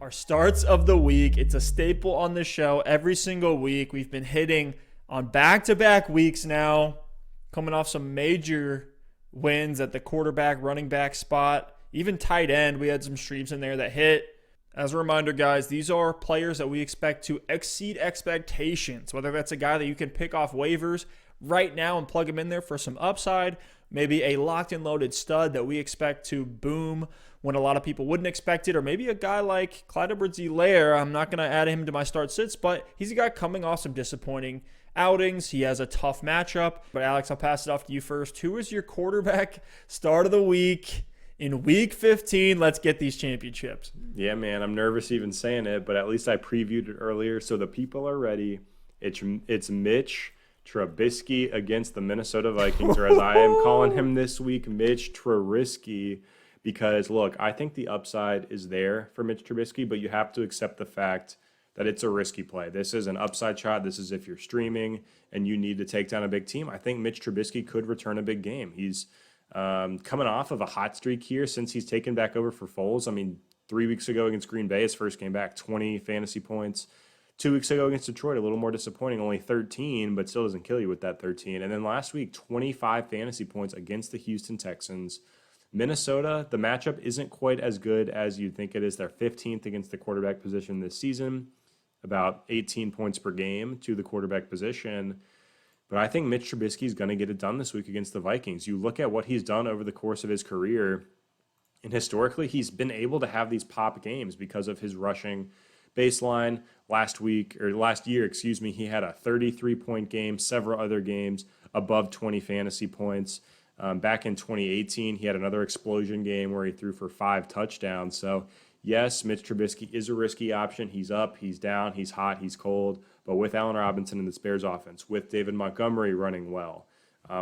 Our starts of the week. It's a staple on the show every single week. We've been hitting on back-to-back weeks now, coming off some major wins at the quarterback, running back spot, even tight end. We had some streams in there that hit. As a reminder, guys, these are players that we expect to exceed expectations, whether that's a guy that you can pick off waivers right now and plug him in there for some upside, maybe a locked and loaded stud that we expect to boom when a lot of people wouldn't expect it, or maybe a guy like Clyde Edwards-Helaire. I'm not going to add him to my start sits, but he's a guy coming off some disappointing outings. He has a tough matchup. But Alex, I'll pass it off to you first. Who is your quarterback start of the week in week 15? Let's get these championships. Yeah, man, I'm nervous even saying it, but at least I previewed it earlier, so the people are ready. It's Mitch Trubisky against the Minnesota Vikings, or as I am calling him this week, Mitch Trubisky. Because, look, I think the upside is there for Mitch Trubisky, but you have to accept the fact that it's a risky play. This is an upside shot. This is if you're streaming and you need to take down a big team. I think Mitch Trubisky could return a big game. He's coming off of a hot streak here since he's taken back over for Foles. I mean, 3 weeks ago against Green Bay, his first game back, 20 fantasy points. 2 weeks ago against Detroit, a little more disappointing, only 13, but still doesn't kill you with that 13. And then last week, 25 fantasy points against the Houston Texans. Minnesota, the matchup isn't quite as good as you'd think it is. They're 15th against the quarterback position this season, about 18 points per game to the quarterback position. But I think Mitch Trubisky is going to get it done this week against the Vikings. You look at what he's done over the course of his career, and historically he's been able to have these pop games because of his rushing baseline. Last year, he had a 33-point game, several other games above 20 fantasy points. Back in 2018, he had another explosion game where he threw for 5 touchdowns. So, yes, Mitch Trubisky is a risky option. He's up, he's down, he's hot, he's cold. But with Allen Robinson in the Bears offense, with David Montgomery running well,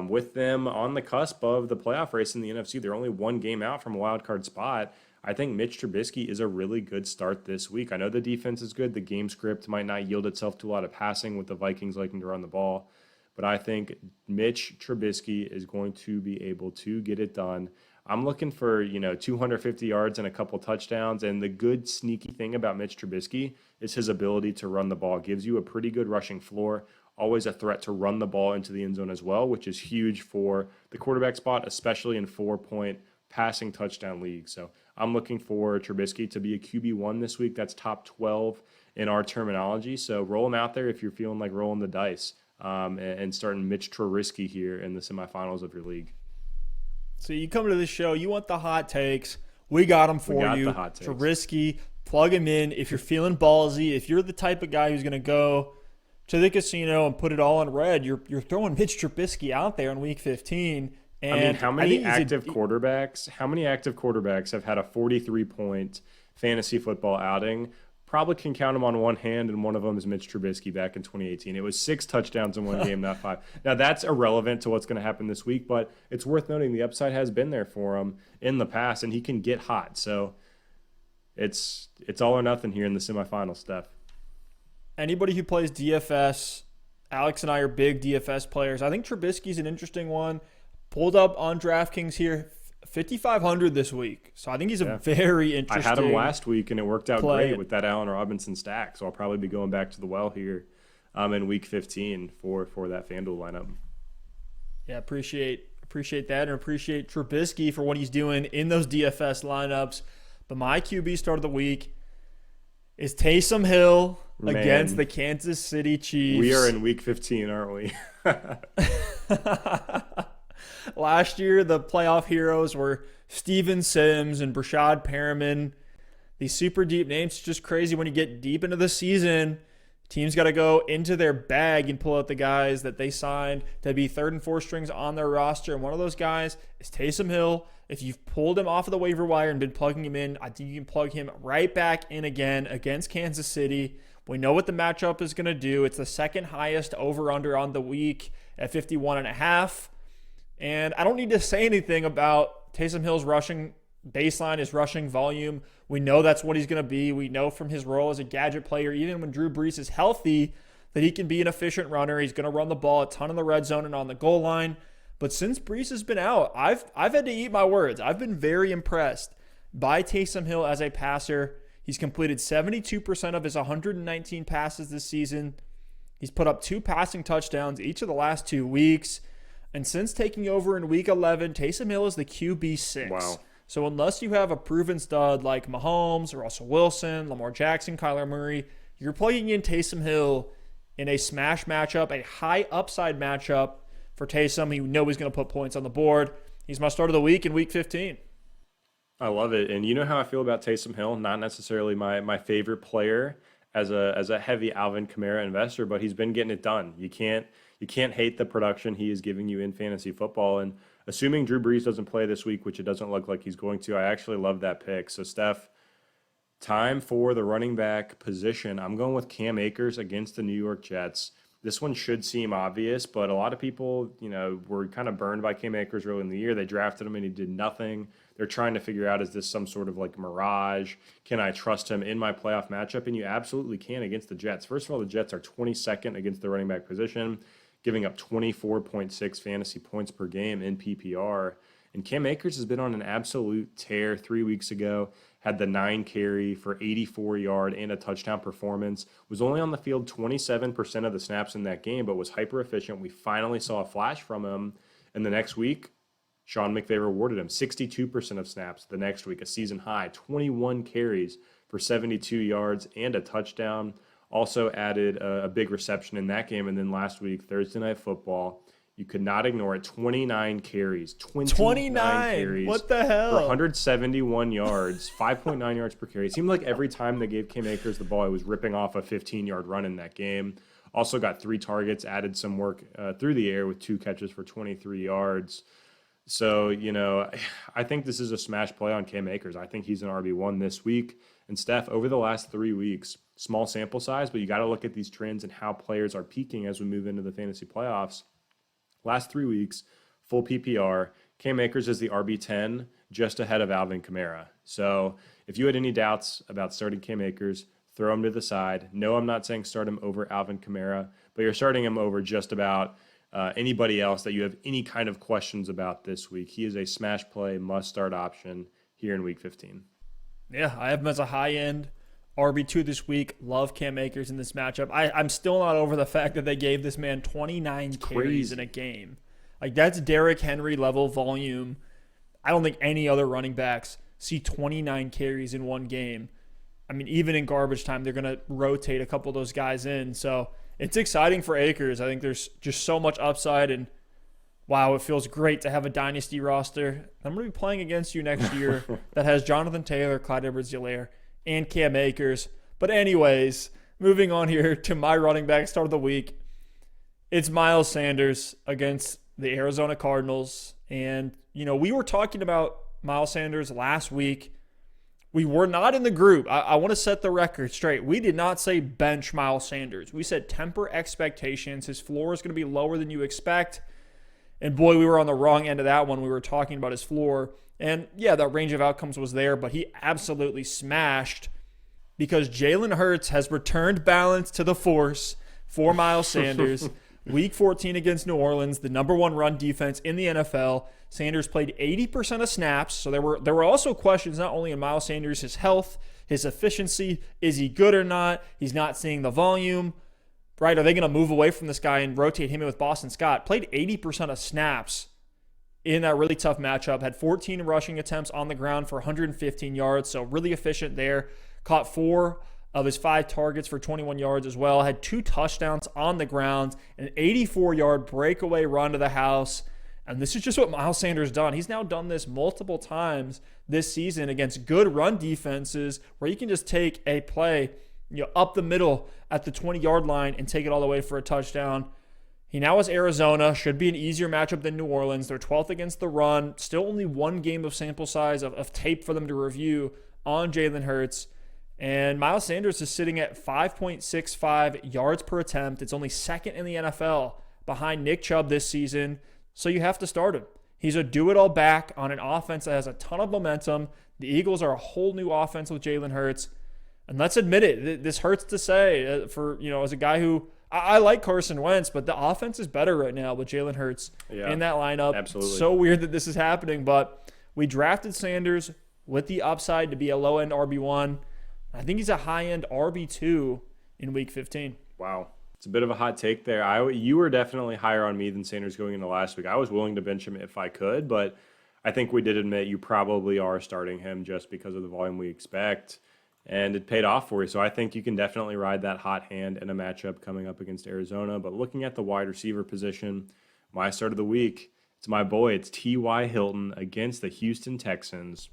with them on the cusp of the playoff race in the NFC, they're only one game out from a wild card spot. I think Mitch Trubisky is a really good start this week. I know the defense is good. The game script might not yield itself to a lot of passing with the Vikings liking to run the ball. But I think Mitch Trubisky is going to be able to get it done. I'm looking for, 250 yards and a couple touchdowns. And the good sneaky thing about Mitch Trubisky is his ability to run the ball. Gives you a pretty good rushing floor. Always a threat to run the ball into the end zone as well, which is huge for the quarterback spot, especially in 4-point passing touchdown leagues. So I'm looking for Trubisky to be a QB1 this week. That's top 12 in our terminology. So roll him out there if you're feeling like rolling the dice. And starting Mitch Trubisky here in the semifinals of your league. So you come to this show, you want the hot takes. We got them for you. The hot takes. Trubisky, plug him in. If you're feeling ballsy, if you're the type of guy who's going to go to the casino and put it all in red, you're throwing Mitch Trubisky out there in week 15. And how many active quarterbacks have had a 43-point fantasy football outing? Probably can count them on one hand, and one of them is Mitch Trubisky back in 2018. It was 6 touchdowns in one game, not 5. Now, that's irrelevant to what's going to happen this week, but it's worth noting the upside has been there for him in the past, and he can get hot. So it's all or nothing here in the semifinals, Stef. Anybody who plays DFS, Alex and I are big DFS players. I think Trubisky's an interesting one. Pulled up on DraftKings here. 5,500 this week. So I think he's a very interesting. I had him last week, and it worked out great with that Allen Robinson stack. So I'll probably be going back to the well here in week 15 for that FanDuel lineup. Yeah, appreciate that, and appreciate Trubisky for what he's doing in those DFS lineups. But my QB start of the week is Taysom Hill against the Kansas City Chiefs. We are in week 15, aren't we? Last year, the playoff heroes were Steven Sims and Brashad Perriman. These super deep names, it's just crazy when you get deep into the season. Teams got to go into their bag and pull out the guys that they signed to be 3rd and 4th strings on their roster. And one of those guys is Taysom Hill. If you've pulled him off of the waiver wire and been plugging him in, I think you can plug him right back in again against Kansas City. We know what the matchup is going to do. It's the second highest over-under on the week at 51.5. And I don't need to say anything about Taysom Hill's rushing baseline, his rushing volume. We know that's what he's going to be. We know from his role as a gadget player, even when Drew Brees is healthy, that he can be an efficient runner. He's going to run the ball a ton in the red zone and on the goal line. But since Brees has been out, I've had to eat my words. I've been very impressed by Taysom Hill as a passer. He's completed 72% of his 119 passes this season. He's put up 2 passing touchdowns each of the last 2 weeks. And since taking over in Week 11, Taysom Hill is the QB6. Wow. So unless you have a proven stud like Mahomes, Russell Wilson, Lamar Jackson, Kyler Murray, you're plugging in Taysom Hill in a smash matchup, a high upside matchup for Taysom. You know he's going to put points on the board. He's my start of the week in Week 15. I love it. And you know how I feel about Taysom Hill? Not necessarily my favorite player as a heavy Alvin Kamara investor, but he's been getting it done. You can't hate the production he is giving you in fantasy football. And assuming Drew Brees doesn't play this week, which it doesn't look like he's going to, I actually love that pick. So, Steph, time for the running back position. I'm going with Cam Akers against the New York Jets. This one should seem obvious, but a lot of people, were kind of burned by Cam Akers early in the year. They drafted him and he did nothing. They're trying to figure out, is this some sort of like mirage? Can I trust him in my playoff matchup? And you absolutely can against the Jets. First of all, the Jets are 22nd against the running back position, giving up 24.6 fantasy points per game in PPR. And Cam Akers has been on an absolute tear 3 weeks ago. Had the 9 carry for 84-yard and a touchdown performance. Was only on the field 27% of the snaps in that game, but was hyper efficient. We finally saw a flash from him. And the next week, Sean McVay rewarded him 62% of snaps. The next week, a season high, 21 carries for 72 yards and a touchdown. Also added a big reception in that game. And then last week, Thursday Night Football, you could not ignore it. 29 carries. 29 carries. What the hell? For 171 yards, 5.9 yards per carry. It seemed like every time they gave Cam Akers the ball, he was ripping off a 15-yard run in that game. Also got 3 targets, added some work through the air with 2 catches for 23 yards. So, I think this is a smash play on Cam Akers. I think he's an RB1 this week. And Steph, over the last 3 weeks, small sample size, but you got to look at these trends and how players are peaking as we move into the fantasy playoffs. Last 3 weeks, full PPR, Cam Akers is the RB10, just ahead of Alvin Kamara. So if you had any doubts about starting Cam Akers, throw him to the side. No, I'm not saying start him over Alvin Kamara, but you're starting him over just about anybody else that you have any kind of questions about this week. He is a smash play, must-start option here in Week 15. Yeah, I have him as a high-end RB2 this week. Love Cam Akers in this matchup. I'm still not over the fact that they gave this man 29 carries in a game. Like, that's Derrick Henry level volume. I don't think any other running backs see 29 carries in one game. I mean, even in garbage time, they're going to rotate a couple of those guys in. So it's exciting for Akers. I think there's just so much upside, and wow, it feels great to have a dynasty roster. I'm going to be playing against you next year that has Jonathan Taylor, Clyde Edwards-Helaire, and Cam Akers. But anyways, moving on here to my running back start of the week. It's Miles Sanders against the Arizona Cardinals. And, we were talking about Miles Sanders last week. We were not in the group. I want to set the record straight. We did not say bench Miles Sanders. We said temper expectations. His floor is going to be lower than you expect. And boy, we were on the wrong end of that one. We were talking about his floor. And yeah, that range of outcomes was there, but he absolutely smashed because Jalen Hurts has returned balance to the force for Miles Sanders. Week 14 against New Orleans, the number 1 run defense in the NFL. Sanders played 80% of snaps. So there were also questions not only in Miles Sanders, his health, his efficiency. Is he good or not? He's not seeing the volume. Right? Are they going to move away from this guy and rotate him in with Boston Scott? Played 80% of snaps in that really tough matchup. Had 14 rushing attempts on the ground for 115 yards, so really efficient there. Caught 4 of his 5 targets for 21 yards as well. Had 2 touchdowns on the ground, an 84-yard breakaway run to the house. And this is just what Miles Sanders done. He's now done this multiple times this season against good run defenses where you can just take a play up the middle at the 20-yard line and take it all the way for a touchdown. He now has Arizona. Should be an easier matchup than New Orleans. They're 12th against the run. Still only 1 game of sample size of tape for them to review on Jalen Hurts. And Miles Sanders is sitting at 5.65 yards per attempt. It's only 2nd in the NFL behind Nick Chubb this season. So you have to start him. He's a do-it-all back on an offense that has a ton of momentum. The Eagles are a whole new offense with Jalen Hurts. And let's admit it, this hurts to say as a guy who I like Carson Wentz, but the offense is better right now with Jalen Hurts in that lineup. Absolutely. So weird that this is happening, but we drafted Sanders with the upside to be a low-end RB1. I think he's a high-end RB2 in Week 15. Wow. It's a bit of a hot take there. You were definitely higher on me than Sanders going into last week. I was willing to bench him if I could, but I think we did admit you probably are starting him just because of the volume we expect, and it paid off for you. So I think you can definitely ride that hot hand in a matchup coming up against Arizona. But looking at the wide receiver position, my start of the week, it's my boy. It's T.Y. Hilton against the Houston Texans.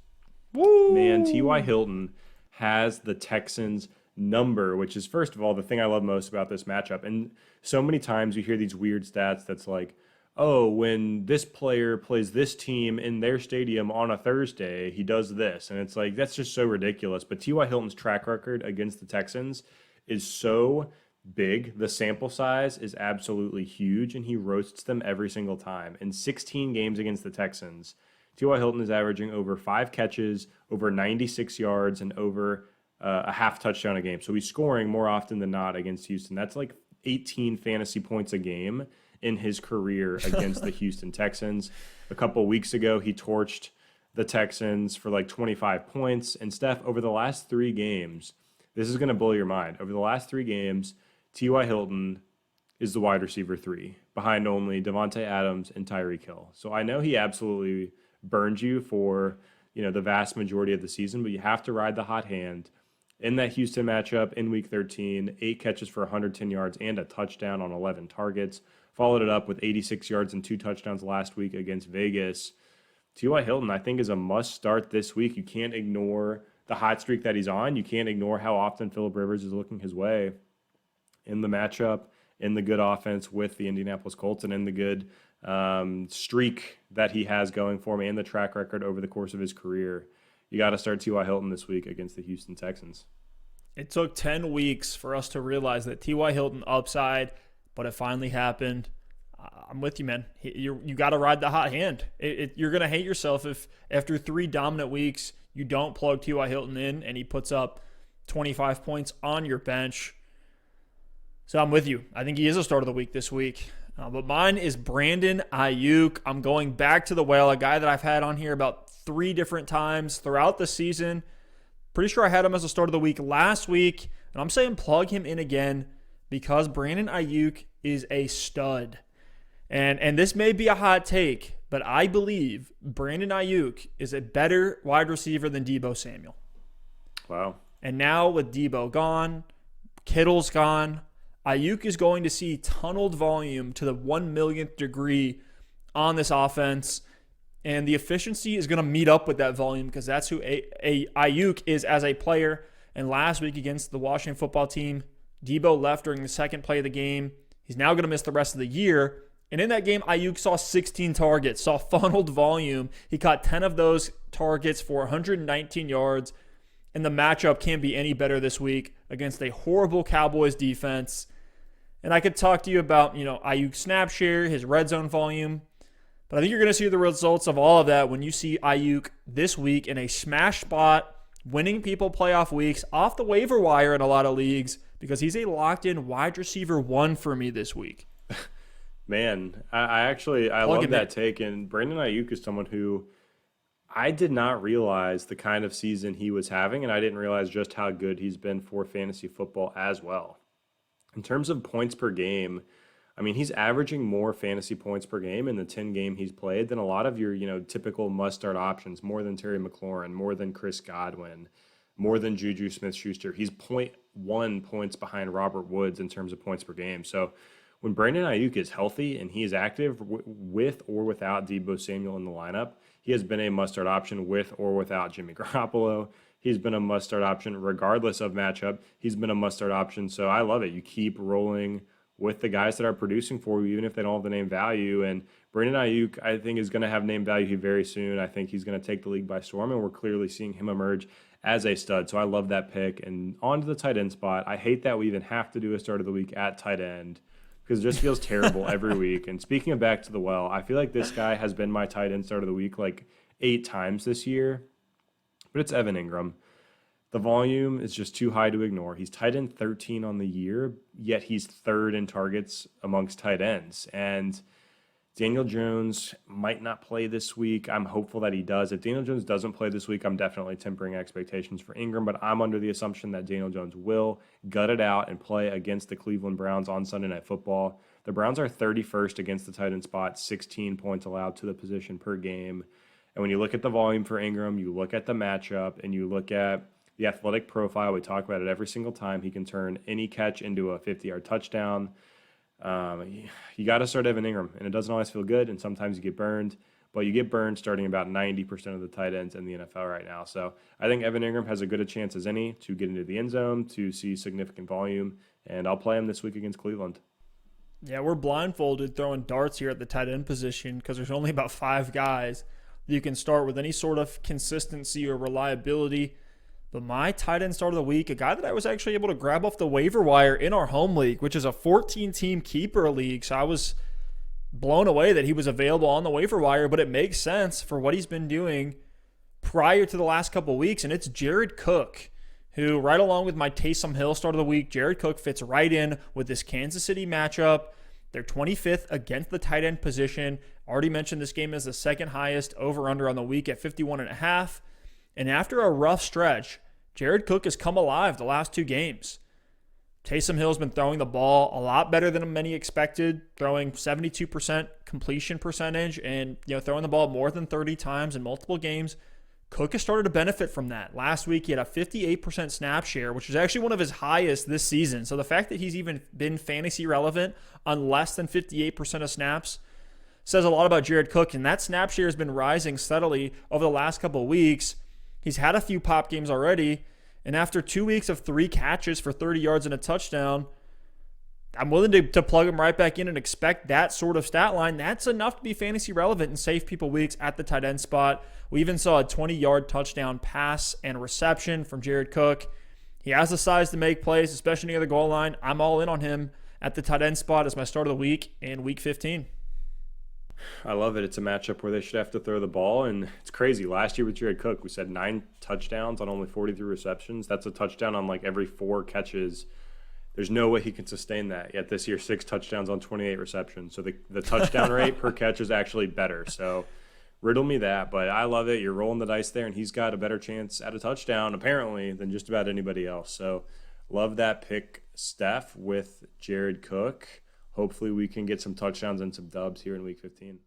Woo! Man, T.Y. Hilton has the Texans number, which is, first of all, the thing I love most about this matchup. And so many times you hear these weird stats that's like, oh, when this player plays this team in their stadium on a Thursday, he does this. And it's like, that's just so ridiculous. But T.Y. Hilton's track record against the Texans is so big. The sample size is absolutely huge, and he roasts them every single time. In 16 games against the Texans, T.Y. Hilton is averaging over 5 catches, over 96 yards, and over a half touchdown a game. So he's scoring more often than not against Houston. That's like 18 fantasy points a game in his career against the Houston Texans. A couple weeks ago, he torched the Texans for like 25 points. And Steph, over the last 3 games, this is going to blow your mind. Over the last 3 games, T.Y. Hilton is the wide receiver 3, behind only Devontae Adams and Tyreek Hill. So I know he absolutely burned you for, the vast majority of the season, but you have to ride the hot hand. In that Houston matchup in Week 13, 8 catches for 110 yards and a touchdown on 11 targets. Followed it up with 86 yards and 2 touchdowns last week against Vegas. T.Y. Hilton, I think, is a must start this week. You can't ignore the hot streak that he's on. You can't ignore how often Phillip Rivers is looking his way in the matchup, in the good offense with the Indianapolis Colts, and in the good streak that he has going for him and the track record over the course of his career. You got to start T.Y. Hilton this week against the Houston Texans. It took 10 weeks for us to realize that T.Y. Hilton upside, but it finally happened. I'm with you, man. You got to ride the hot hand. You're going to hate yourself if after 3 dominant weeks you don't plug T.Y. Hilton in and he puts up 25 points on your bench. So I'm with you. I think he is a start of the week this week. But mine is Brandon Aiyuk. I'm going back to the well, a guy that I've had on here about 3 different times throughout the season. Pretty sure I had him as a start of the week last week. And I'm saying plug him in again because Brandon Aiyuk is a stud. And this may be a hot take, but I believe Brandon Aiyuk is a better wide receiver than Deebo Samuel. Wow. And now with Deebo gone, Kittle's gone, Aiyuk is going to see tunneled volume to the 1 millionth degree on this offense. And the efficiency is going to meet up with that volume because that's who Aiyuk is as a player. And last week against the Washington football team, Deebo left during the second play of the game. He's now going to miss the rest of the year. And in that game, Aiyuk saw 16 targets, saw funneled volume. He caught 10 of those targets for 119 yards. And the matchup can't be any better this week against a horrible Cowboys defense. And I could talk to you about, Aiyuk snap share, his red zone volume. But I think you're going to see the results of all of that when you see Aiyuk this week in a smash spot, winning people playoff weeks off the waiver wire in a lot of leagues because he's a locked-in wide receiver 1 for me this week. Man, I love that take. And Brandon Aiyuk is someone who I did not realize the kind of season he was having, and I didn't realize just how good he's been for fantasy football as well. In terms of points per game, I mean, he's averaging more fantasy points per game in the 10 game he's played than a lot of your, typical must-start options, more than Terry McLaurin, more than Chris Godwin, more than Juju Smith-Schuster. He's 0.1 points behind Robert Woods in terms of points per game. So when Brandon Aiyuk is healthy and he is active with or without Deebo Samuel in the lineup, he has been a must-start option with or without Jimmy Garoppolo. He's been a must-start option regardless of matchup. He's been a must-start option. So I love it. You keep rolling with the guys that are producing for you, even if they don't have the name value. And Brandon Aiyuk, I think, is going to have name value very soon. I think he's going to take the league by storm, and we're clearly seeing him emerge as a stud. So I love that pick. And on to the tight end spot. I hate that we even have to do a start of the week at tight end because it just feels terrible every week. And speaking of back to the well, I feel like this guy has been my tight end start of the week like 8 times this year, but it's Evan Ingram. The volume is just too high to ignore. He's tight end 13 on the year, yet he's 3rd in targets amongst tight ends. And Daniel Jones might not play this week. I'm hopeful that he does. If Daniel Jones doesn't play this week, I'm definitely tempering expectations for Ingram, but I'm under the assumption that Daniel Jones will gut it out and play against the Cleveland Browns on Sunday Night Football. The Browns are 31st against the tight end spot, 16 points allowed to the position per game. And when you look at the volume for Ingram, you look at the matchup, and you look at the athletic profile, we talk about it every single time. He can turn any catch into a 50-yard touchdown. You got to start Evan Ingram, and it doesn't always feel good, and sometimes you get burned, but you get burned starting about 90% of the tight ends in the NFL right now. So I think Evan Ingram has as good a chance as any to get into the end zone, to see significant volume, and I'll play him this week against Cleveland. Yeah, we're blindfolded throwing darts here at the tight end position because there's only about 5 guys that you can start with any sort of consistency or reliability. But my tight end start of the week, a guy that I was actually able to grab off the waiver wire in our home league, which is a 14-team keeper league. So I was blown away that he was available on the waiver wire, but it makes sense for what he's been doing prior to the last couple of weeks. And it's Jared Cook, who right along with my Taysom Hill start of the week, Jared Cook fits right in with this Kansas City matchup. They're 25th against the tight end position. Already mentioned this game is the second highest over-under on the week at 51.5. And after a rough stretch, Jared Cook has come alive the last 2 games. Taysom Hill's been throwing the ball a lot better than many expected, throwing 72% completion percentage and throwing the ball more than 30 times in multiple games. Cook has started to benefit from that. Last week, he had a 58% snap share, which is actually one of his highest this season. So the fact that he's even been fantasy relevant on less than 58% of snaps says a lot about Jared Cook, and that snap share has been rising steadily over the last couple of weeks. He's had a few pop games already, and after 2 weeks of 3 catches for 30 yards and a touchdown, I'm willing to plug him right back in and expect that sort of stat line. That's enough to be fantasy relevant and save people weeks at the tight end spot. We even saw a 20-yard touchdown pass and reception from Jared Cook. He has the size to make plays, especially near the goal line. I'm all in on him at the tight end spot as my start of the week in week 15. I love it. It's a matchup where they should have to throw the ball, and it's crazy. Last year with Jared Cook, we said 9 touchdowns on only 43 receptions. That's a touchdown on like every 4 catches. There's no way he can sustain that. Yet this year, 6 touchdowns on 28 receptions. So the touchdown rate per catch is actually better. So riddle me that, but I love it. You're rolling the dice there, and he's got a better chance at a touchdown, apparently, than just about anybody else. So love that pick, Stef, with Jared Cook. Hopefully we can get some touchdowns and some dubs here in Week 15.